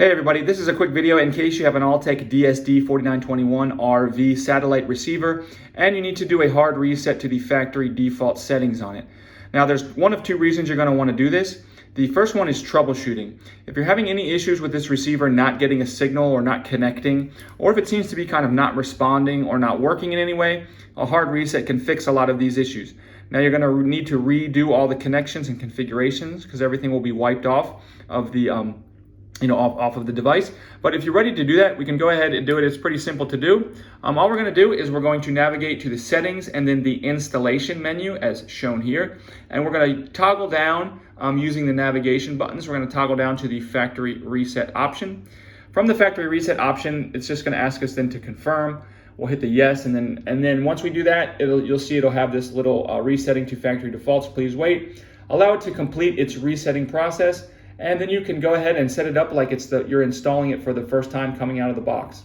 Hey everybody, this is a quick video in case you have an Altech DSD 4921 RV satellite receiver and you need to do a hard reset to the factory default settings on it. Now there's one of two reasons you're going to want to do this. The first one is troubleshooting. If you're having any issues with this receiver not getting a signal or not connecting, or if it seems to be kind of not responding or not working in any way, a hard reset can fix a lot of these issues. Now you're going to need to redo all the connections and configurations because everything will be wiped off of the off of the device. But if you're ready to do that, we can go ahead and do it. It's pretty simple to do. All we're going to do is we're going to navigate to the settings and then the installation menu as shown here. And we're going to toggle down using the navigation buttons. We're going to toggle down to the factory reset option. From the factory reset option, it's just going to ask us then to confirm. We'll hit the yes, and then once we do that, you'll see it'll have this little resetting to factory defaults. Please wait. Allow it to complete its resetting process. And then you can go ahead and set it up like you're installing it for the first time coming out of the box.